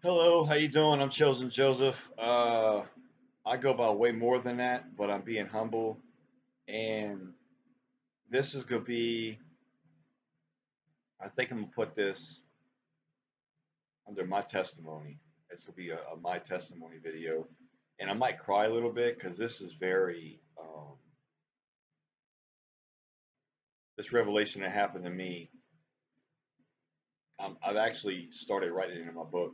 Hello, how you doing? I'm Chosen Joseph. I go by way more than that, but I'm being humble, and this is gonna be. I think I'm gonna put this under my testimony. This will be a my testimony video, and I might cry a little bit because this is very. This revelation that happened to me. I've actually started writing it in my book.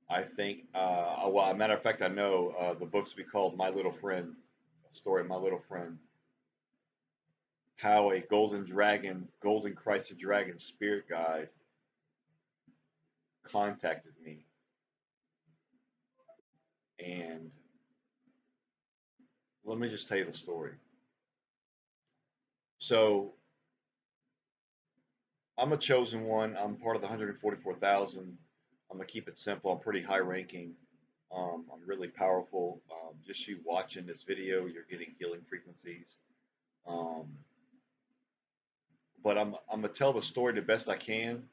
I think. Well, a matter of fact, I know the book's be called My Little Friend. Story of My Little Friend. How a golden dragon, golden Christ the dragon spirit guide contacted me. And let me just tell you the story. So I'm a chosen one. I'm part of the 144,000. I'm gonna keep it simple. I'm pretty high ranking. I'm really powerful. Just you watching this video, you're getting healing frequencies. Um, but I'm gonna tell the story the best I can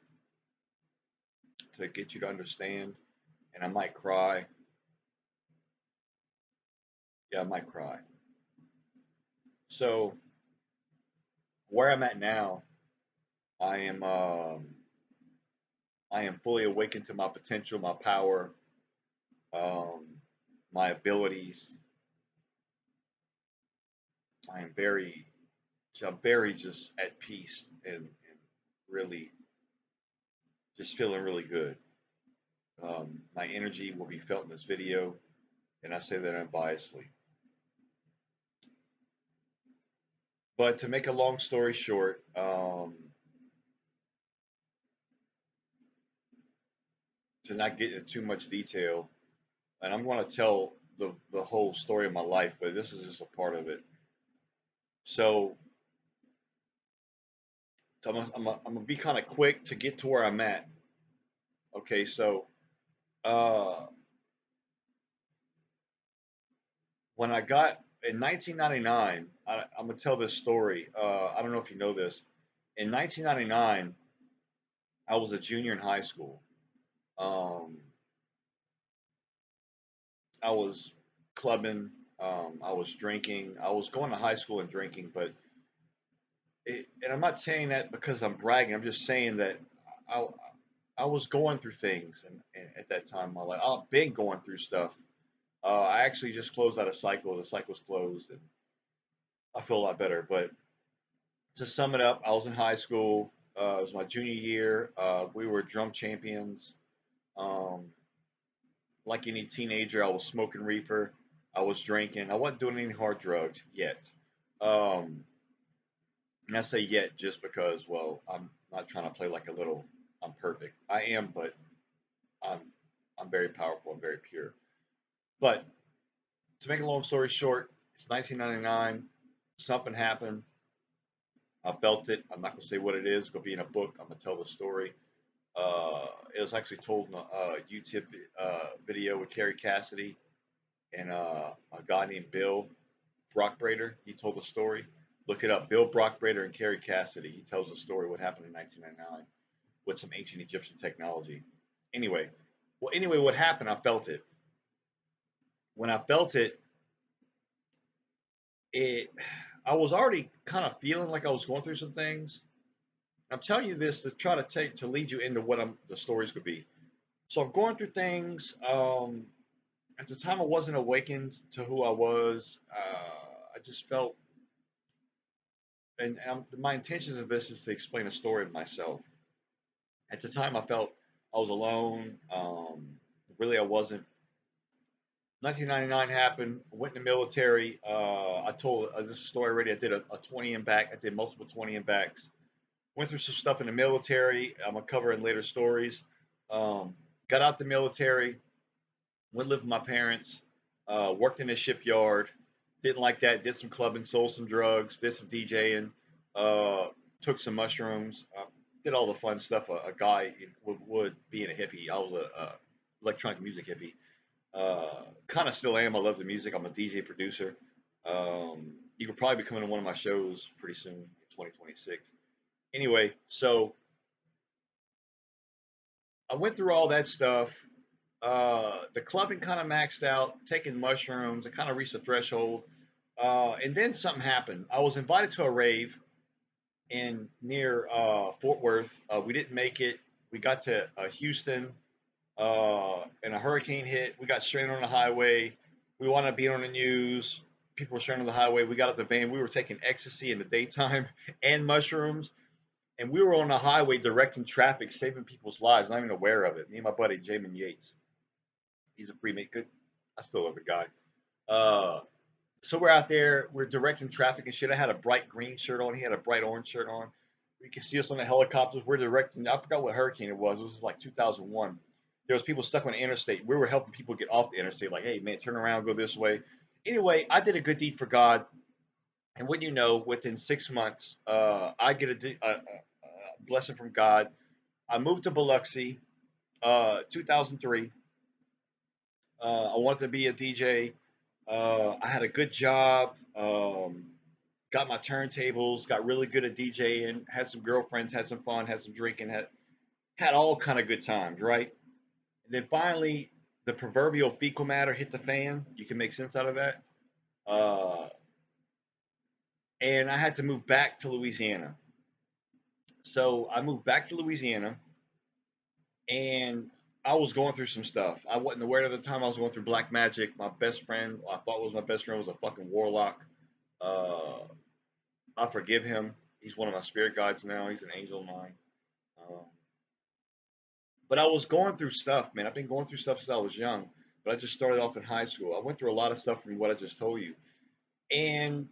to get you to understand. And I might cry. Yeah, I might cry. So where I'm at now, I am I am fully awakened to my potential, my power, um, my abilities. I am I'm very just at peace and really just feeling really good. My energy will be felt in this video, and I say that unbiasedly. But to make a long story short, to not get into too much detail, and I'm going to tell the whole story of my life, but this is just a part of it. So I'm gonna be kind of quick to get to where I'm at. Okay, so uh, when I got in 1999, I'm gonna tell this story. I don't know if you know this. In 1999, I was a junior in high school. Um, I was clubbing. I was drinking. I was going to high school and drinking, but and I'm not saying that because I'm bragging. I'm just saying that I I was going through things, and at that time in my life, I've been going through stuff. I actually just closed out a cycle. The cycle's closed, and I feel a lot better. But to sum it up, I was in high school. It was my junior year. We were drum champions. Um, like any teenager, I was smoking reefer. I was drinking. I wasn't doing any hard drugs yet. Um, and I say yet just because, well, I'm not trying to play like a little. I'm perfect. I am, but I'm I'm very powerful. I'm very pure. But to make a long story short, it's 1999. Something happened. I felt it. I'm not gonna say what it is. It's gonna be in a book. I'm gonna tell the story. It was actually told in a YouTube video with Carrie Cassidy and a guy named Bill Brockbrader. He told the story. Look it up. Bill Brockbrader and Carrie Cassidy. He tells the story what happened in 1999 with some ancient Egyptian technology. Anyway, what happened? I felt it. When I felt it, it I was already kind of feeling like I was going through some things. I'm telling you this to try to take to lead you into what the stories could be. So I'm going through things. At the time, I wasn't awakened to who I was. I just felt, and my intentions of this is to explain a story of myself. At the time, I felt I was alone. Really, I wasn't. 1999 happened. Went in the military. I told this story already. I did a 20 in back. I did multiple 20 in backs. Went through some stuff in the military. I'm gonna cover in later stories. Um, got out the military. Went live with my parents. Worked in a shipyard. Didn't like that. Did some clubbing. Sold some drugs. Did some DJing. Uh, took some mushrooms. Did all the fun stuff a guy would being a hippie. I was a electronic music hippie. Kind of still am. I love the music. I'm a DJ producer. You could probably be coming to one of my shows pretty soon in 2026. Anyway, so I went through all that stuff. The clubbing kind of maxed out, taking mushrooms, I kind of reached the threshold. And then something happened. I was invited to a rave in near Fort Worth. We didn't make it. We got to Houston, and a hurricane hit. We got stranded on the highway. We wanted to be on the news. People were stranded on the highway. We got out the van. We were taking ecstasy in the daytime and mushrooms. And we were on the highway directing traffic, saving people's lives, not even aware of it. Me and my buddy, Jamin Yates. He's a Freemason. Good. I still love the guy. Uh, so we're out there, we're directing traffic and shit. I had a bright green shirt on. He had a bright orange shirt on. You can see us on the helicopters. We're directing. I forgot what hurricane it was. It was like 2001. There was people stuck on the interstate. We were helping people get off the interstate. Like, hey man, turn around, go this way. Anyway, I did a good deed for God, and when you know, within 6 months, I get a blessing from God. I moved to Biloxi, 2003. I wanted to be a DJ. I had a good job. Got my turntables. Got really good at DJing. Had some girlfriends. Had some fun. Had some drinking. Had all kind of good times, right? And then finally, the proverbial fecal matter hit the fan. You can make sense out of that. Uh, and I had to move back to Louisiana. So I moved back to Louisiana, and I was going through some stuff. I wasn't aware at the time. I was going through black magic. My best friend, I thought was my best friend, was a fucking warlock. Uh, I forgive him. He's one of my spirit guides now. He's an angel of mine. Um, but I was going through stuff, man. I've been going through stuff since I was young. But I just started off in high school. I went through a lot of stuff from what I just told you. And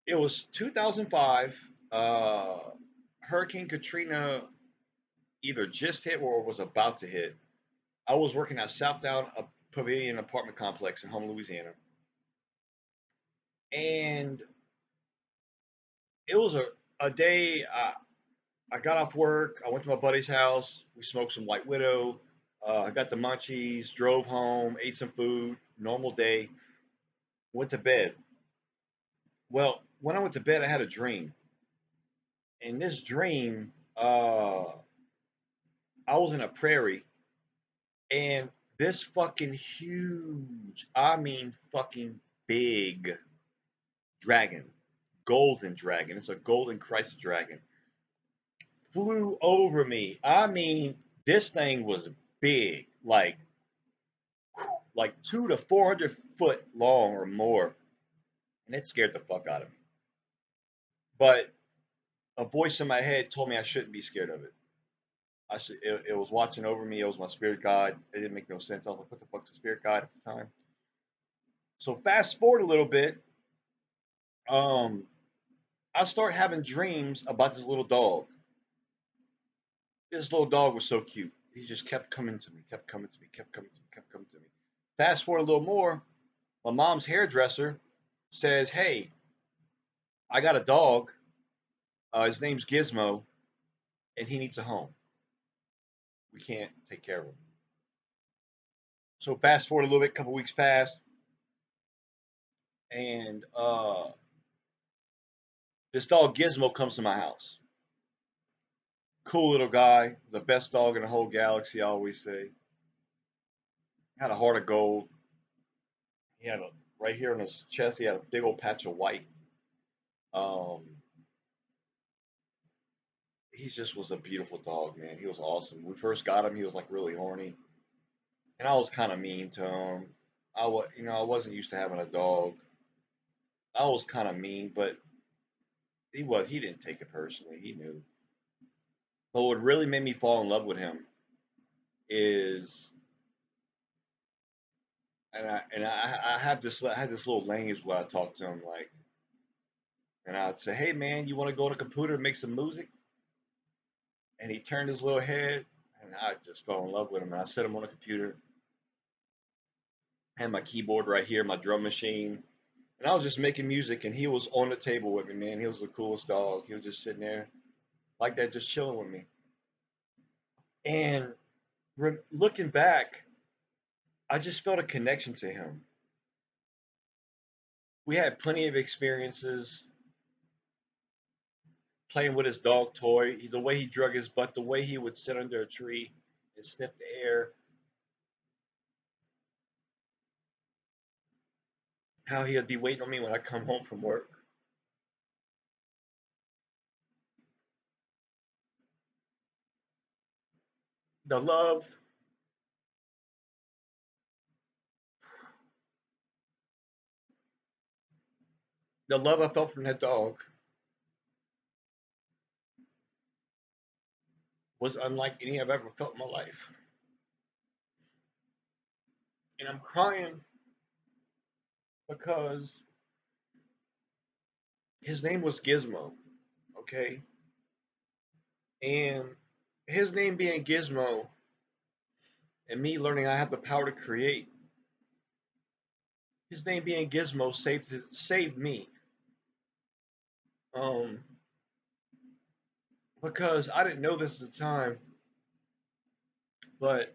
it was 2005. Uh, Hurricane Katrina either just hit or was about to hit. I was working at Southdown Pavilion apartment complex in Home, Louisiana. And it was a day. I got off work. I went to my buddy's house. We smoked some White Widow. I got the munchies, drove home, ate some food, normal day, went to bed. Well, when I went to bed, I had a dream. In this dream, I was in a prairie, and this fucking huge, I mean fucking big dragon, golden dragon, it's a golden Christ dragon, flew over me. I mean, this thing was big, like 2 to 400 foot long or more, and it scared the fuck out of me. But a voice in my head told me I shouldn't be scared of it. I should. It was watching over me. It was my spirit guide. It didn't make no sense. I was like, "What the fuck's a spirit guide at the time?" So fast forward a little bit. Um, I start having dreams about this little dog. This little dog was so cute. He just kept coming to me, kept coming to me, kept coming to me, kept coming to me. Fast forward a little more. My mom's hairdresser says, "Hey, I got a dog. His name's Gizmo, and he needs a home. We can't take care of him." So fast forward a little bit, a couple weeks passed, and this dog Gizmo comes to my house. Cool little guy, the best dog in the whole galaxy, I always say. Had a heart of gold. He had a right here on his chest. He had a big old patch of white. Um, he just was a beautiful dog, man. He was awesome. When we first got him, he was like really horny, and I was kind of mean to him. I wasn't used to having a dog. I was kind of mean, but he didn't take it personally. He knew. But what really made me fall in love with him is, I have I had this little language where I talk to him like, and I'd say, "Hey man, you want to go on a computer and make some music?" And he turned his little head, and I just fell in love with him. And I set him on a computer, had my keyboard right here, my drum machine, and I was just making music. And he was on the table with me, man. He was the coolest dog. He was just sitting there like that, just chilling with me. And looking back, I just felt a connection to him. We had plenty of experiences playing with his dog toy, the way he drug his butt, the way he would sit under a tree and sniff the air. how he'd be waiting on me when I come home from work. The love, the love I felt from that dog was unlike any I've ever felt in my life. And I'm crying because his name was Gizmo, okay? And his name being Gizmo and me learning I have the power to create, his name being Gizmo saved me. Um, because I didn't know this at the time, but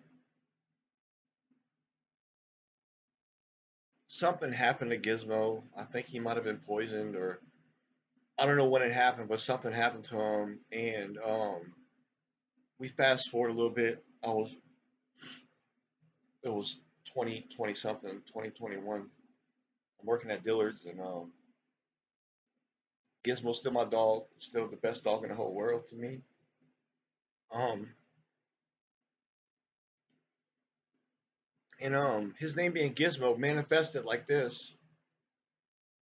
something happened to Gizmo. I think he might have been poisoned, or I don't know when it happened, but something happened to him. And we fast forward a little bit. It was 2020 something, 2021. I'm working at Dillard's, and Gizmo's still my dog, still the best dog in the whole world to me. Um, and his name being Gizmo manifested like this.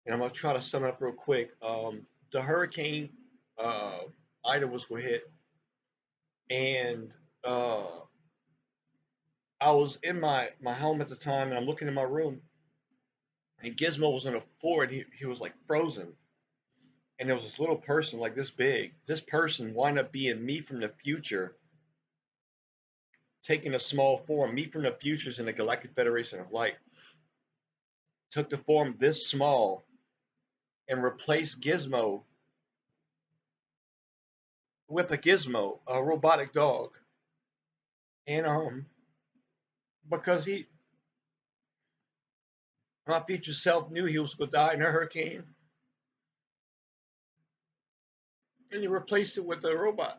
And I'm gonna try to sum it up real quick. The hurricane uh, Ida was gonna hit, and uh, I was in my home at the time, and I'm looking in my room, and Gizmo was on the floor, and he was like frozen, and there was this little person like this big. This person wound up being me from the future, taking a small form. Me from the futures in the Galactic Federation of Light took the form this small and replaced Gizmo with a Gizmo, a robotic dog, and because my future self knew he was going to die in a hurricane, and he replaced it with a robot.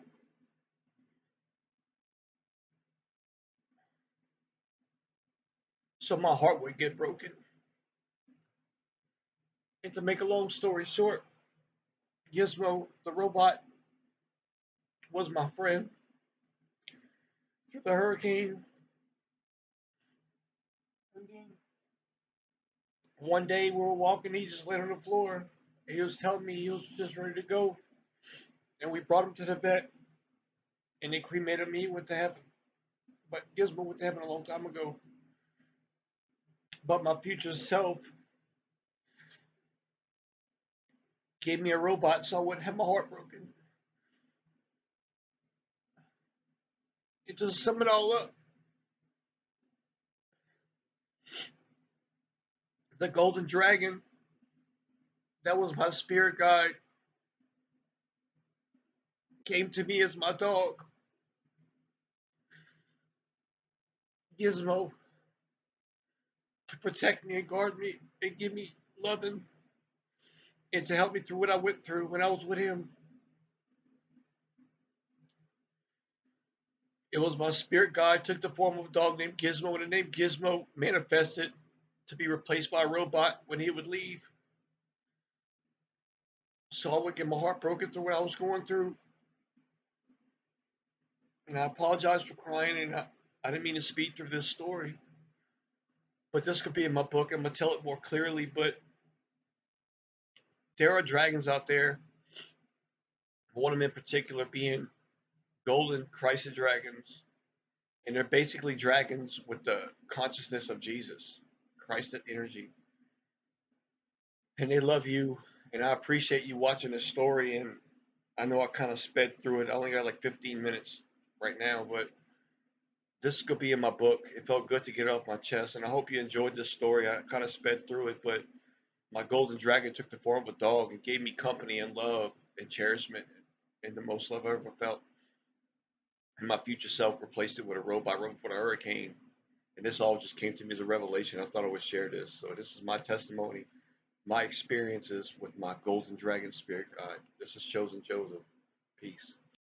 So my heart would get broken. And to make a long story short, Gizmo, the robot, was my friend through the hurricane. And then one day we were walking, he just laid on the floor. He was telling me he was just ready to go. And we brought him to the vet, and they cremated me, went to heaven. But Gizmo went to heaven a long time ago. But my future self gave me a robot so I wouldn't have my heart broken. And to sum it all up, the golden dragon, that was my spirit guide, came to me as my dog, Gizmo, to protect me and guard me and give me loving and to help me through what I went through when I was with him. It was my spirit guide took the form of a dog named Gizmo, and the name Gizmo manifested to be replaced by a robot when he would leave. So I would get my heart broken through what I was going through. And I apologize for crying, and I didn't mean to speak through this story. But this could be in my book. I'm going to tell it more clearly. But there are dragons out there, one of them in particular being golden Christed dragons. And they're basically dragons with the consciousness of Jesus, Christed energy. And they love you. And I appreciate you watching this story. And I know I kind of sped through it. I only got like 15 minutes right now, but this could be in my book. It felt good to get it off my chest. And I hope you enjoyed this story. I kind of sped through it, but my golden dragon took the form of a dog and gave me company and love and cherishment and the most love I ever felt. And my future self replaced it with a robot right before the hurricane. And this all just came to me as a revelation. I thought I would share this. So this is my testimony, my experiences with my golden dragon spirit guide. This is Chosen Joseph. Peace.